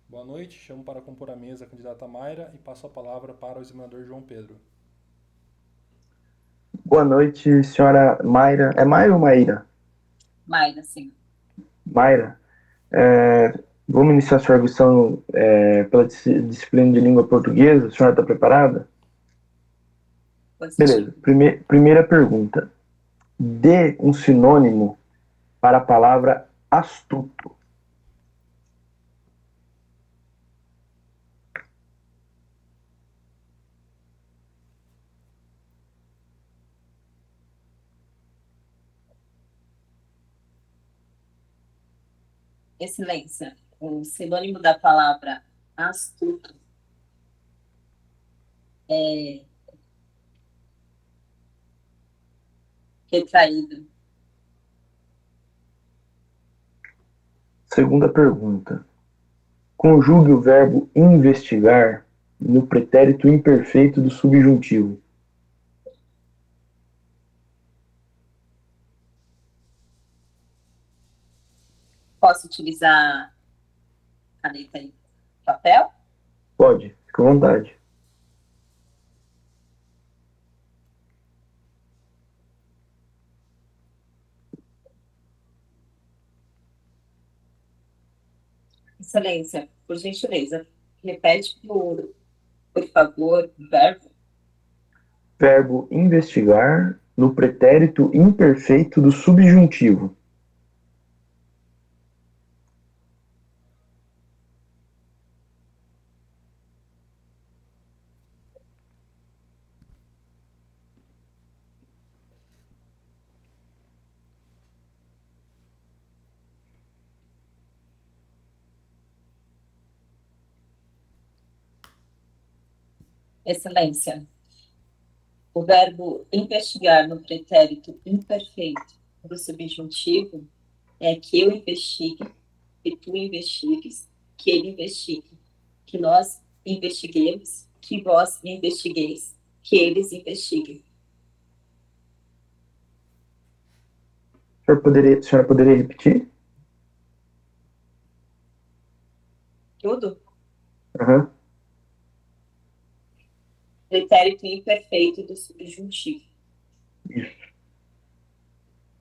Boa noite, chamo para compor a mesa a candidata Mayra e passo a palavra para o examinador João Pedro. Boa noite, senhora Mayra. É Mayra ou Maíra? Mayra, sim. Mayra. Vamos iniciar sua arguição pela disciplina de língua portuguesa. A senhora está preparada? Beleza. Positivo. Primeira pergunta. Dê um sinônimo para a palavra astuto. Excelência. O sinônimo da palavra astuto é retraído. Segunda pergunta. Conjugue o verbo investigar no pretérito imperfeito do subjuntivo. Posso utilizar caneta e papel? Pode, fica à vontade. Excelência, por gentileza, repete por favor, o verbo. Verbo investigar no pretérito imperfeito do subjuntivo. Excelência, o verbo investigar no pretérito imperfeito do subjuntivo é que eu investigue, que tu investigues, que ele investigue, que nós investiguemos, que vós investigueis, que eles investiguem. A senhora poderia repetir? Tudo? Aham. Pretérito imperfeito do subjuntivo. Isso.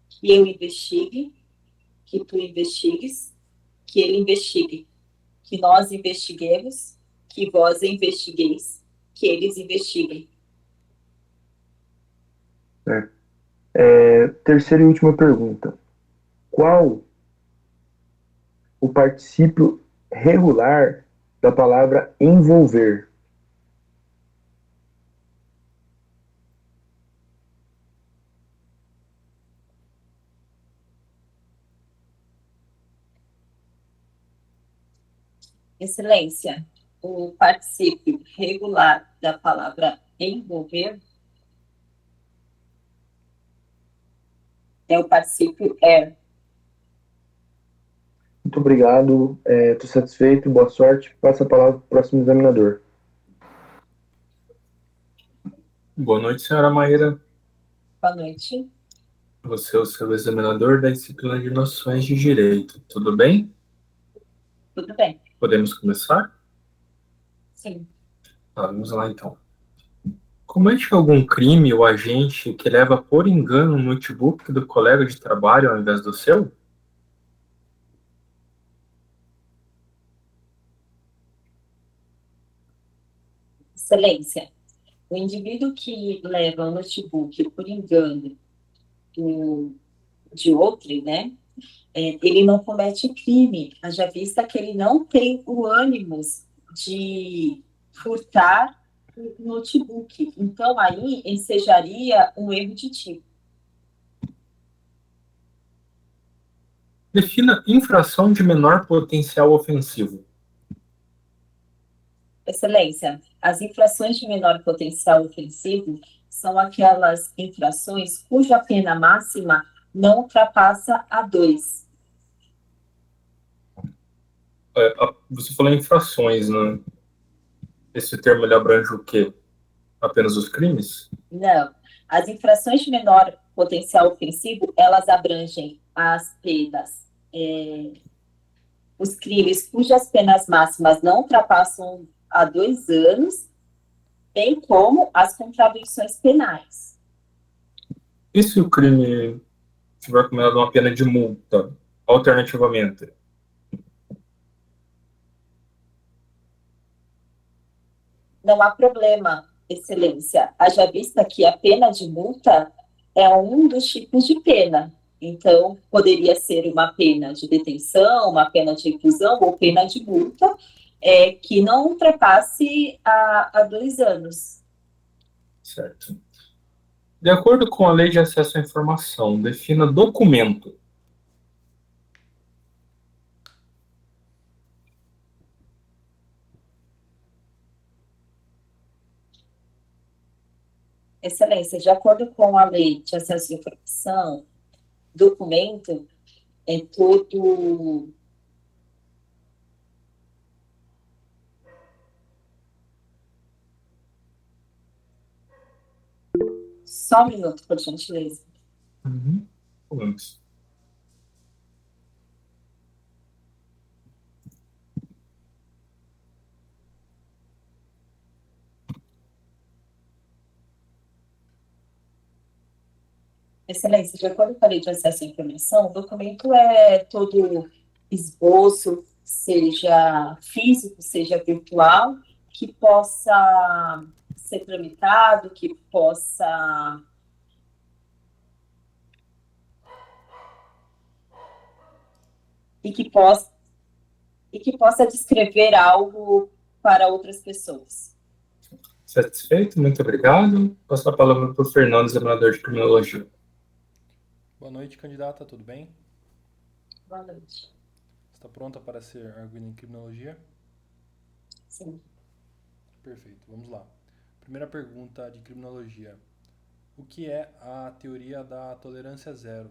Que eu investigue, que tu investigues, que ele investigue, que nós investiguemos, que vós investigueis, que eles investiguem. Certo. Terceira e última pergunta. Qual o particípio regular da palavra envolver? Excelência, o particípio regular da palavra envolver é o particípio er. Muito obrigado. Estou satisfeito. Boa sorte. Passa a palavra para o próximo examinador. Boa noite, senhora Maíra. Boa noite. Você é o seu examinador da disciplina de Noções de Direito. Tudo bem? Tudo bem? Podemos começar? Sim. Vamos lá, então. Comete algum crime o agente que leva por engano o notebook do colega de trabalho ao invés do seu? Excelência, o indivíduo que leva o notebook por engano de outro, né, ele não comete crime, haja vista que ele não tem o ânimo de furtar o notebook. Então, aí, ensejaria um erro de tipo. Defina infração de menor potencial ofensivo. Excelência, as infrações de menor potencial ofensivo são aquelas infrações cuja pena máxima não ultrapassa a 2. Você falou infrações, né? Esse termo ele abrange o quê? Apenas os crimes? Não. As infrações de menor potencial ofensivo, elas abrangem as penas os crimes cujas penas máximas não ultrapassam a 2 anos, bem como as contravenções penais. E se o crime tiver combinado uma pena de multa, alternativamente? Não há problema, Excelência. Haja vista que a pena de multa é um dos tipos de pena. Então, poderia ser uma pena de detenção, uma pena de reclusão ou pena de multa, que não ultrapasse a 2 anos. Certo. De acordo com a Lei de Acesso à Informação, defina documento. Excelência, de acordo com a Lei de Acesso à Informação, documento é todo. Só um minuto, por gentileza. Vamos. Excelência, de acordo com a Lei de Acesso à Informação, o documento é todo esboço, seja físico, seja virtual, que possa ser tramitado, que possa e que possa descrever algo para outras pessoas. Satisfeito? Muito obrigado. Passo a palavra para o Fernando, examinador de criminologia. Boa noite, candidata, tudo bem? Boa noite. Está pronta para ser arguida em criminologia? Sim. Perfeito, vamos lá. Primeira pergunta de criminologia. O que é a teoria da tolerância zero?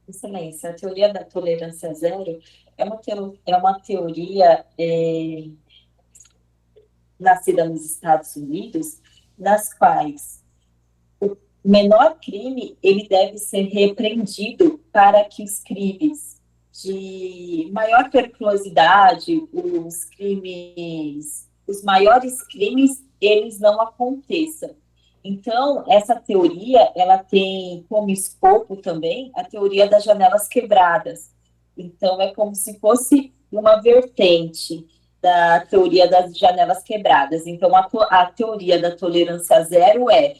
Excelência, a teoria da tolerância zero é uma teoria nascida nos Estados Unidos, nas quais o menor crime ele deve ser repreendido para que os crimes de maior periculosidade, os maiores crimes, eles não aconteçam. Então, essa teoria, ela tem como escopo também a teoria das janelas quebradas. Então, é como se fosse uma vertente da teoria das janelas quebradas. Então, a teoria da tolerância zero é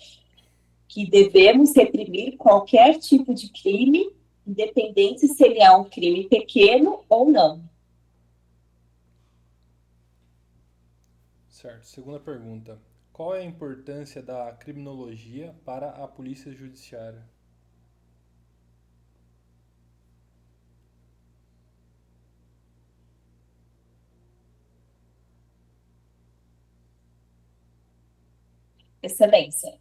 que devemos reprimir qualquer tipo de crime, independente se ele é um crime pequeno ou não. Certo. Segunda pergunta. Qual é a importância da criminologia para a polícia judiciária? Excelência.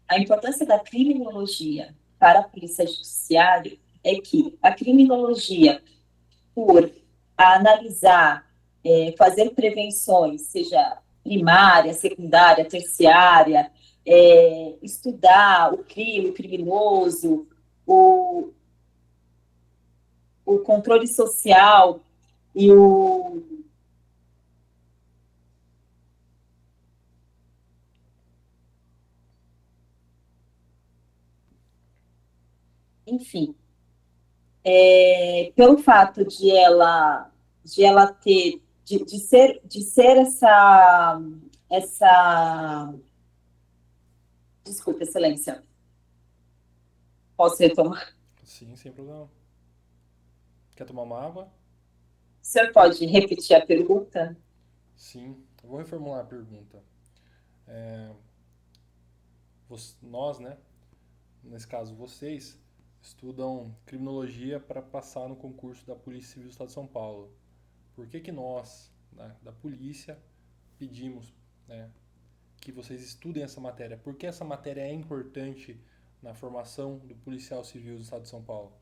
A importância da criminologia para a polícia judiciária é que a criminologia, por analisar, fazer prevenções, seja primária, secundária, terciária, estudar o crime, o criminoso, o controle social e enfim, pelo fato de ela ter, de ser essa, desculpa, excelência, posso retomar? Sim, sem problema. Quer tomar uma água? O senhor pode repetir a pergunta? Sim, eu vou reformular a pergunta. Nós, né, nesse caso vocês, estudam criminologia para passar no concurso da Polícia Civil do Estado de São Paulo. Por que nós, da polícia, pedimos, né, que vocês estudem essa matéria? Por que essa matéria é importante na formação do policial civil do Estado de São Paulo?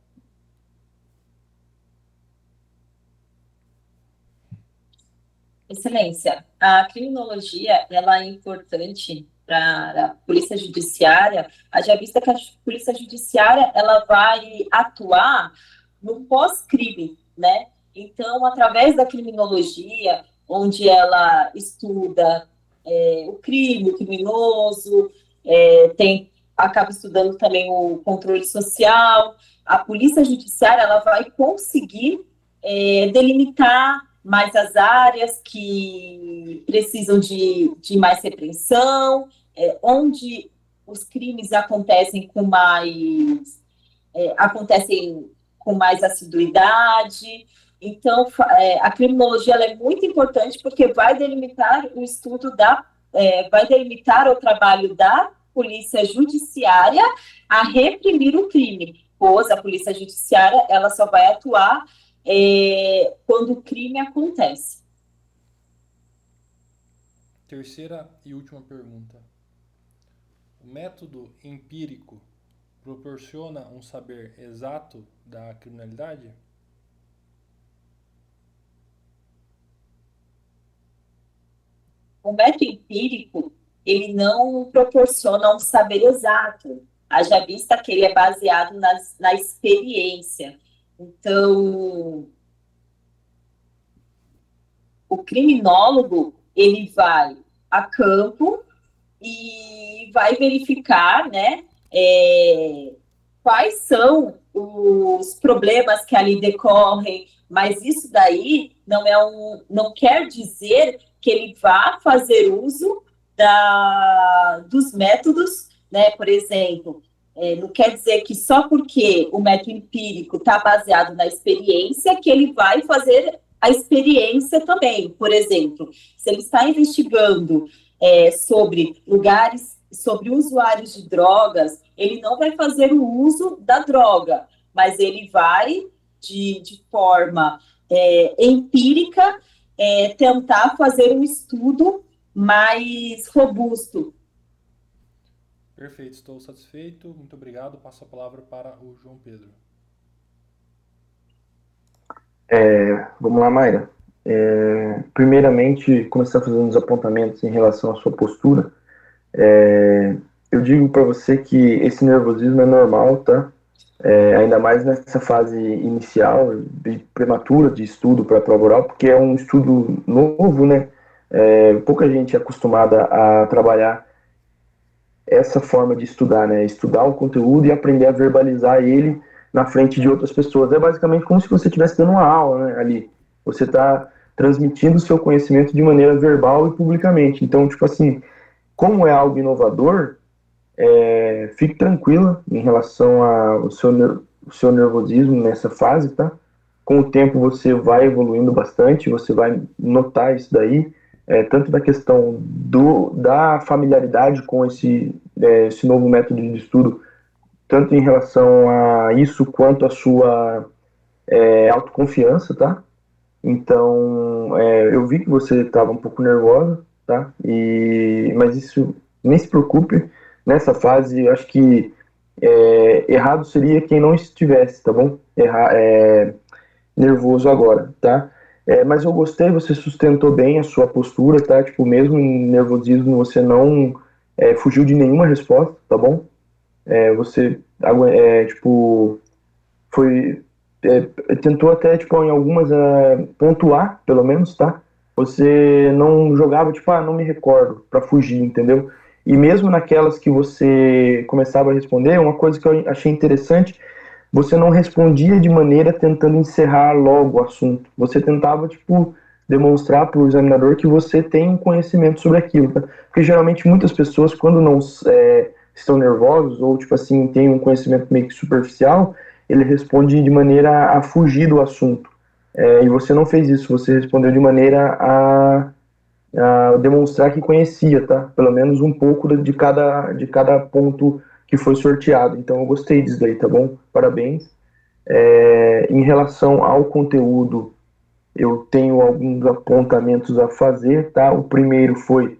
Excelência, a criminologia ela é importante para a polícia judiciária, haja vista que a polícia judiciária ela vai atuar no pós-crime, né? Então, através da criminologia, onde ela estuda o crime, o criminoso, acaba estudando também o controle social, a polícia judiciária ela vai conseguir delimitar mais as áreas que precisam de mais repreensão, onde os crimes acontecem com mais assiduidade. Então, a criminologia ela é muito importante porque vai delimitar vai delimitar o trabalho da polícia judiciária a reprimir o crime, pois a polícia judiciária ela só vai atuar quando o crime acontece. Terceira e última pergunta. O método empírico proporciona um saber exato da criminalidade? O método empírico, ele não proporciona um saber exato, haja vista que ele é baseado na experiência. Então, o criminólogo, ele vai a campo e vai verificar, né, quais são os problemas que ali decorrem, mas isso daí não quer dizer que ele vá fazer uso dos métodos, né? Por exemplo, não quer dizer que só porque o método empírico está baseado na experiência que ele vai fazer a experiência também. Por exemplo, se ele está investigando sobre lugares, sobre usuários de drogas, ele não vai fazer o uso da droga, mas ele vai, de forma empírica, tentar fazer um estudo mais robusto. Perfeito, estou satisfeito. Muito obrigado. Passo a palavra para o João Pedro. Vamos lá, Mayra. Primeiramente, começar fazendo os apontamentos em relação à sua postura. Eu digo para você que esse nervosismo é normal, tá? Ainda mais nessa fase inicial, prematura de estudo para a prova oral, porque é um estudo novo, né? Pouca gente é acostumada a trabalhar essa forma de estudar, né? Estudar o conteúdo e aprender a verbalizar ele na frente de outras pessoas. É basicamente como se você estivesse dando uma aula, né, ali. Você está transmitindo o seu conhecimento de maneira verbal e publicamente. Então, tipo assim, como é algo inovador, fique tranquila em relação ao seu nervosismo nessa fase, tá? Com o tempo você vai evoluindo bastante, você vai notar isso daí, tanto da questão da familiaridade com esse novo método de estudo, tanto em relação a isso quanto a sua autoconfiança, tá? Então, eu vi que você estava um pouco nervosa, tá? Mas isso, nem se preocupe, nessa fase, eu acho que errado seria quem não estivesse, tá bom? Nervoso agora, tá? Mas eu gostei, você sustentou bem a sua postura, tá? Tipo, mesmo em nervosismo, você não fugiu de nenhuma resposta, tá bom? Você, tipo, foi... tentou até, tipo, em algumas pontuar, pelo menos, tá? Você não jogava, tipo, não me recordo, pra fugir, entendeu? E mesmo naquelas que você começava a responder, uma coisa que eu achei interessante, você não respondia de maneira tentando encerrar logo o assunto. Você tentava, tipo, demonstrar para o examinador que você tem um conhecimento sobre aquilo, tá? Porque geralmente muitas pessoas, quando não estão nervosos ou, tipo assim, têm um conhecimento meio que superficial, ele responde de maneira a fugir do assunto. E você não fez isso, você respondeu de maneira a demonstrar que conhecia, tá? Pelo menos um pouco de cada ponto que foi sorteado. Então eu gostei disso daí, tá bom? Parabéns. Em relação ao conteúdo, eu tenho alguns apontamentos a fazer, tá? O primeiro foi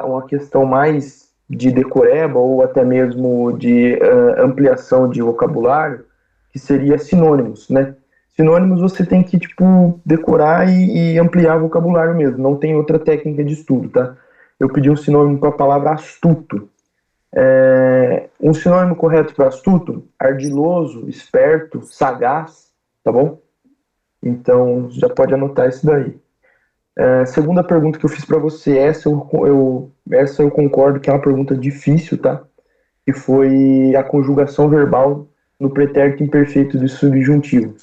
uma questão mais de decoreba ou até mesmo de ampliação de vocabulário, que seria sinônimos, né? Sinônimos você tem que, tipo, decorar e ampliar vocabulário mesmo, não tem outra técnica de estudo, tá? Eu pedi um sinônimo para a palavra astuto. Um sinônimo correto para astuto: ardiloso, esperto, sagaz, tá bom? Então, já pode anotar isso daí. Segunda pergunta que eu fiz para você, essa eu concordo que é uma pergunta difícil, tá? Que foi a conjugação verbal no pretérito imperfeito do subjuntivo.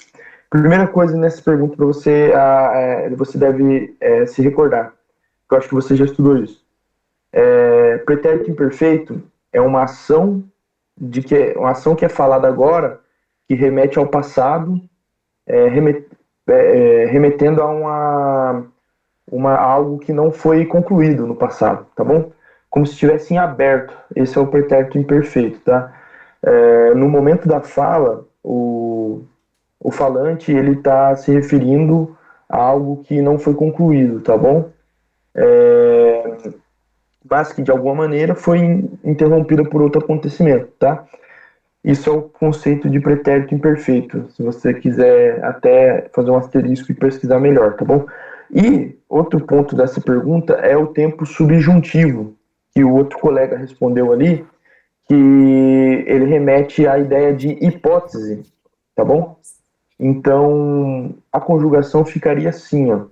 Primeira coisa nessa pergunta para você, você deve se recordar, eu acho que você já estudou isso. Pretérito imperfeito é uma ação uma ação que é falada agora, que remete ao passado, remetendo a algo que não foi concluído no passado, tá bom? Como se estivesse em aberto. Esse é o pretérito imperfeito, tá? No momento da fala, o falante ele está se referindo a algo que não foi concluído, tá bom? Mas que de alguma maneira foi interrompida por outro acontecimento, tá? Isso é o conceito de pretérito imperfeito. Se você quiser até fazer um asterisco e pesquisar melhor, tá bom? E outro ponto dessa pergunta é o tempo subjuntivo, que o outro colega respondeu ali, que ele remete à ideia de hipótese, tá bom? Então, a conjugação ficaria assim, ó.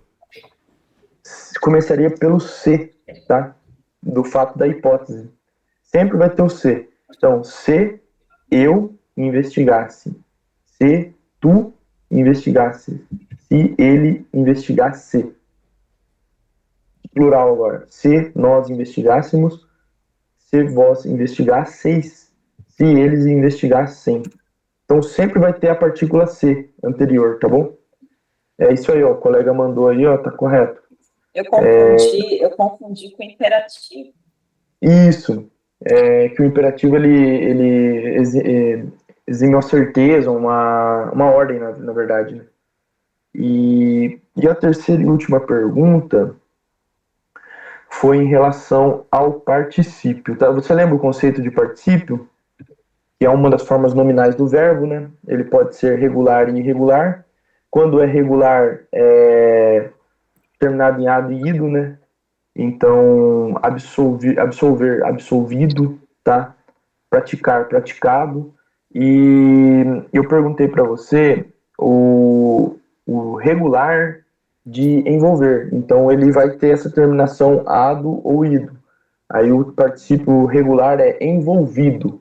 Começaria pelo se, tá? Do fato da hipótese. Sempre vai ter o se. Então, se eu investigasse, se tu investigasse, se ele investigasse. Plural agora. Se nós investigássemos, se vós investigasseis, se eles investigassem. Então sempre vai ter a partícula se anterior, tá bom? É isso aí, ó. O colega mandou aí, ó, tá correto. Eu confundi com imperativo. Isso. Que o imperativo ele exime uma certeza, uma ordem, na verdade. Né? E a terceira e última pergunta foi em relação ao particípio. Tá? Você lembra o conceito de particípio? Que é uma das formas nominais do verbo, né? Ele pode ser regular e irregular. Quando é regular, é terminado em ado e ido, né? Então, absolver, absolvido, tá? Praticar, praticado. E eu perguntei para você o regular de envolver. Então, ele vai ter essa terminação ado ou ido. Aí o particípio regular é envolvido.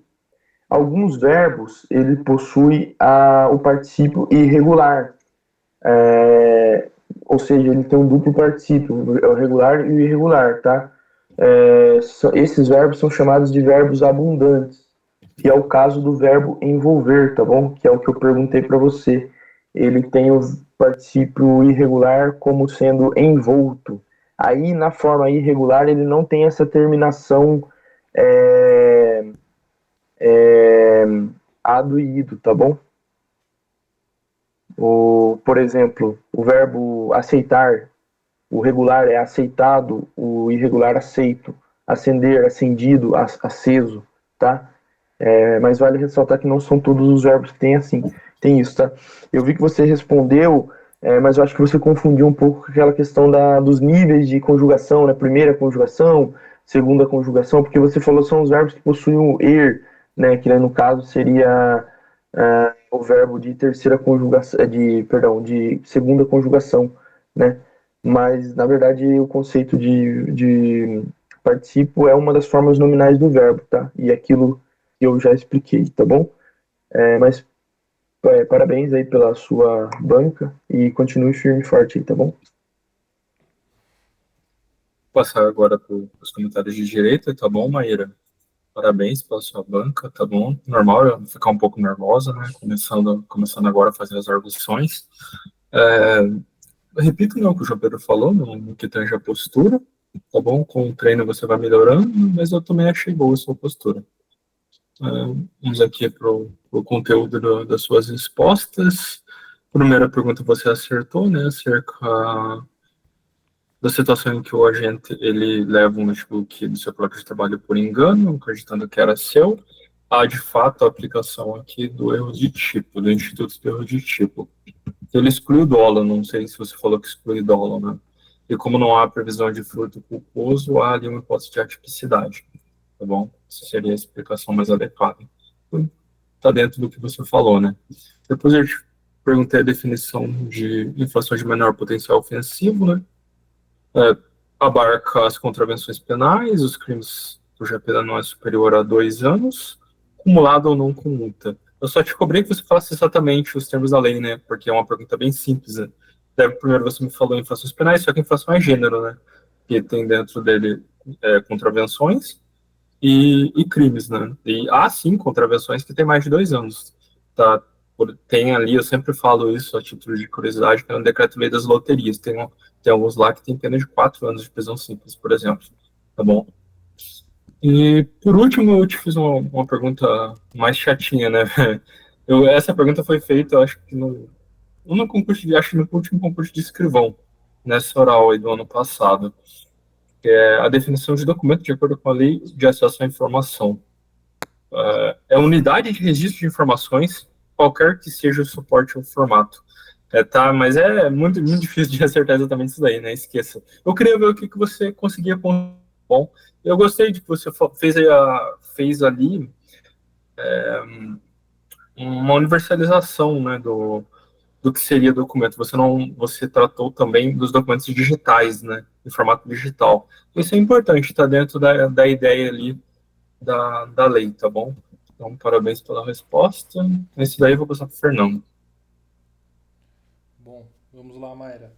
Alguns verbos, ele possui o particípio irregular. Ou seja, ele tem um duplo particípio, o regular e o irregular, tá? Esses verbos são chamados de verbos abundantes, que é o caso do verbo envolver, tá bom? Que é o que eu perguntei para você. Ele tem o particípio irregular como sendo envolto. Aí, na forma irregular, ele não tem essa terminação ado e ido, tá bom? Por exemplo, o verbo aceitar, o regular é aceitado, o irregular aceito, acender, acendido, aceso, tá? Mas vale ressaltar que não são todos os verbos que tem isso, tá? Eu vi que você respondeu, mas eu acho que você confundiu um pouco com aquela questão dos níveis de conjugação, né? Primeira conjugação, segunda conjugação, porque você falou são os verbos que possuem o er, né? Que no caso seria o verbo de terceira conjugação, de segunda conjugação, né? Mas, na verdade, o conceito de participo é uma das formas nominais do verbo, tá? E aquilo que eu já expliquei, tá bom? Mas parabéns aí pela sua banca e continue firme e forte aí, tá bom? Vou passar agora para os comentários de direita, tá bom, Maíra? Parabéns pela sua banca, tá bom? Normal eu ficar um pouco nervosa, né? Começando agora a fazer as arguições. Repito, né, o que o João Pedro falou, no que tange a postura, tá bom? Com o treino você vai melhorando, mas eu também achei boa a sua postura. Vamos aqui para o conteúdo das suas respostas. Primeira pergunta você acertou, né? Acerca da situação em que o agente ele leva um notebook do seu colega de trabalho por engano, acreditando que era seu. Há, de fato, a aplicação aqui do erro de tipo, do Instituto de Erro de Tipo. Ele exclui o dolo, não sei se você falou que exclui o dolo, né? E como não há previsão de furto culposo, há ali uma hipótese de atipicidade. tá bom? Essa seria a explicação mais adequada. Está dentro do que você falou, né? Depois eu te perguntei a definição de infração de menor potencial ofensivo, né? É, abarca as contravenções penais, os crimes cuja pena não é superior a 2 anos, cumulado ou não com multa. Eu só te cobrei que você falasse exatamente os termos da lei, né? Porque é uma pergunta bem simples, né? Primeiro você me falou infrações penais, só que infração é gênero, né? Que tem dentro dele contravenções e crimes, né? E há sim contravenções que tem mais de 2 anos, tá? Tem ali, eu sempre falo isso a título de curiosidade, que é no Decreto-Lei das Loterias. Tem alguns lá que tem pena de 4 anos de prisão simples, por exemplo. Tá bom? E, por último, eu te fiz uma pergunta mais chatinha, né? Essa pergunta foi feita, eu acho que no concurso acho que no último concurso de escrivão, nessa oral aí do ano passado, que é a definição de documento de acordo com a Lei de Acesso à Informação. É unidade de registro de informações, qualquer que seja o suporte ou formato. Tá, mas é muito, muito difícil de acertar exatamente isso daí, né? Esqueça. Eu queria ver o que você conseguia com. Bom, eu gostei de que você fez ali uma universalização, né, do que seria documento. Você tratou também dos documentos digitais, né, em formato digital. Isso é importante, está dentro da ideia ali da lei, tá bom? Então, parabéns pela resposta. Esse daí eu vou passar para o Fernando. Bom, vamos lá, Mayra.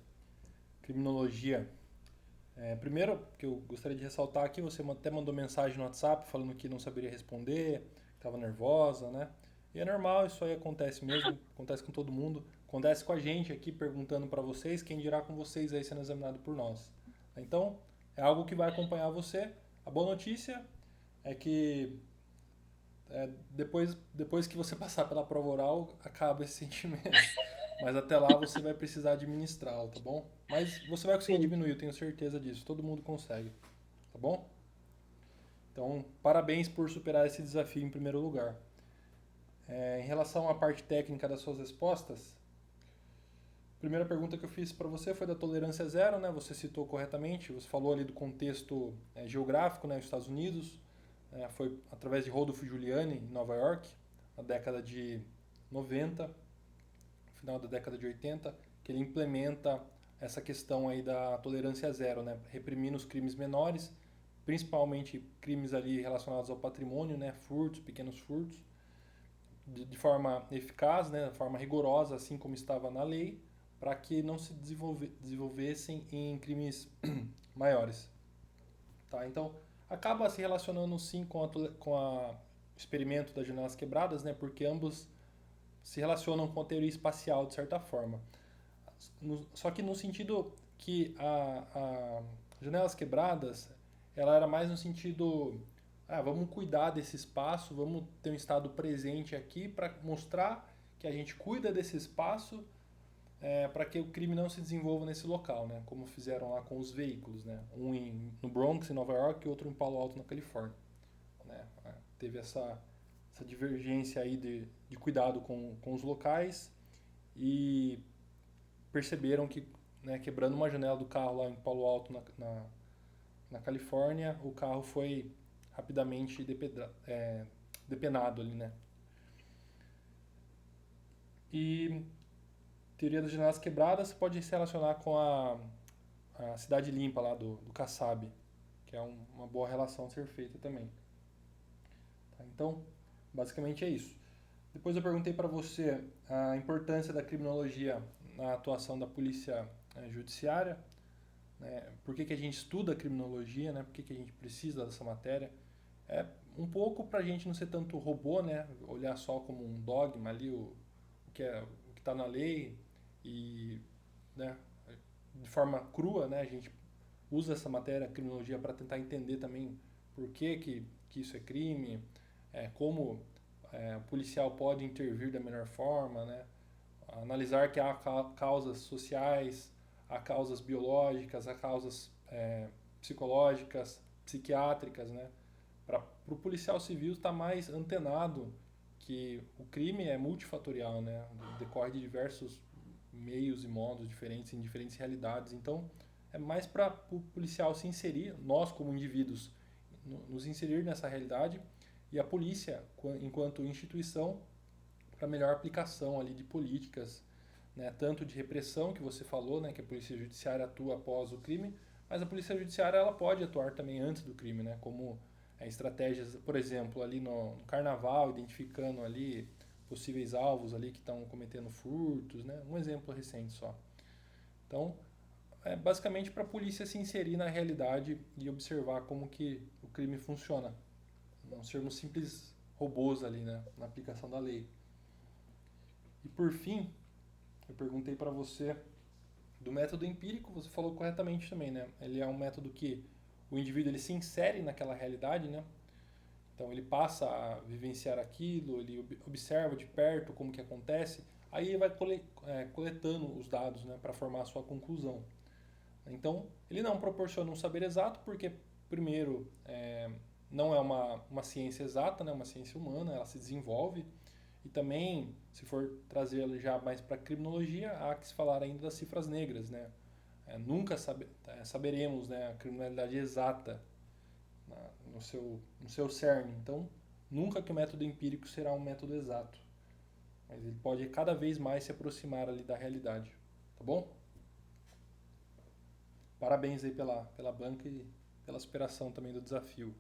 Criminologia. Primeiro, que eu gostaria de ressaltar aqui, você até mandou mensagem no WhatsApp falando que não saberia responder, que estava nervosa, né? E é normal, isso aí acontece mesmo, acontece com todo mundo, acontece com a gente aqui perguntando para vocês, quem dirá com vocês aí sendo examinado por nós. Então, é algo que vai acompanhar você. A boa notícia é que depois que você passar pela prova oral, acaba esse sentimento. Mas até lá você vai precisar administrá-lo, tá bom? Mas você vai conseguir diminuir, eu tenho certeza disso. Todo mundo consegue, tá bom? Então, parabéns por superar esse desafio em primeiro lugar. Em relação à parte técnica das suas respostas, a primeira pergunta que eu fiz para você foi da tolerância zero, né? Você citou corretamente, você falou ali do contexto geográfico, né? Os Estados Unidos, foi através de Rodolfo Giuliani, em Nova York, na década de 90, final da década de 80, que ele implementa essa questão aí da tolerância zero, né? Reprimindo os crimes menores, principalmente crimes ali relacionados ao patrimônio, né? Furtos, pequenos furtos, de forma eficaz, né? De forma rigorosa, assim como estava na lei, para que não se desenvolvessem em crimes maiores. Tá? Então, acaba se relacionando sim com a experimento das janelas quebradas, né? Porque ambos se relacionam com a teoria espacial, de certa forma. Só que no sentido que a janelas quebradas, ela era mais no sentido, vamos cuidar desse espaço, vamos ter um estado presente aqui para mostrar que a gente cuida desse espaço para que o crime não se desenvolva nesse local, né? Como fizeram lá com os veículos, né? Um no Bronx, em Nova York, e outro em Palo Alto, na Califórnia. Né? Teve essa divergência aí de cuidado com os locais e perceberam que, né, quebrando uma janela do carro lá em Palo Alto, na Califórnia, o carro foi rapidamente depenado ali, né? E teoria das janelas quebradas pode se relacionar com a cidade limpa lá do Kassab, que é uma boa relação a ser feita também. Tá? Então, basicamente é isso. Depois eu perguntei para você a importância da criminologia na atuação da polícia judiciária, né? Por que a gente estuda a criminologia, né? Por que a gente precisa dessa matéria. É um pouco para a gente não ser tanto robô, né? Olhar só como um dogma ali, o que está na lei e, né, de forma crua, né? A gente usa essa matéria, a criminologia, para tentar entender também por que isso é crime, como o policial pode intervir da melhor forma, né? Analisar que há causas sociais, há causas biológicas, há causas psicológicas, psiquiátricas, né? Para o policial civil estar mais antenado que o crime é multifatorial, né? Decorre de diversos meios e modos diferentes, em diferentes realidades. Então, é mais para o policial se inserir, nós como indivíduos, nos inserir nessa realidade e a polícia, enquanto instituição, para melhor aplicação ali de políticas, né, tanto de repressão, que você falou, né, que a polícia judiciária atua após o crime, mas a polícia judiciária ela pode atuar também antes do crime, né, como estratégias, por exemplo, ali no carnaval, identificando ali possíveis alvos ali que estão cometendo furtos, né, um exemplo recente só. Então, é basicamente para a polícia se inserir na realidade e observar como que o crime funciona. Não sermos simples robôs ali, né, na aplicação da lei. E por fim, eu perguntei para você do método empírico, você falou corretamente também, né? Ele é um método que o indivíduo ele se insere naquela realidade, né? Então ele passa a vivenciar aquilo, ele observa de perto como que acontece, aí ele vai coletando os dados, né, para formar a sua conclusão. Então, ele não proporciona um saber exato, porque, primeiro, não é uma ciência exata, né, uma ciência humana, ela se desenvolve. E também, se for trazer já mais para a criminologia, há que se falar ainda das cifras negras. Né? Nunca saberemos, né, a criminalidade exata no seu cerne. Então, nunca que o método empírico será um método exato. Mas ele pode cada vez mais se aproximar ali da realidade. Tá bom? Parabéns aí pela banca e pela superação também do desafio.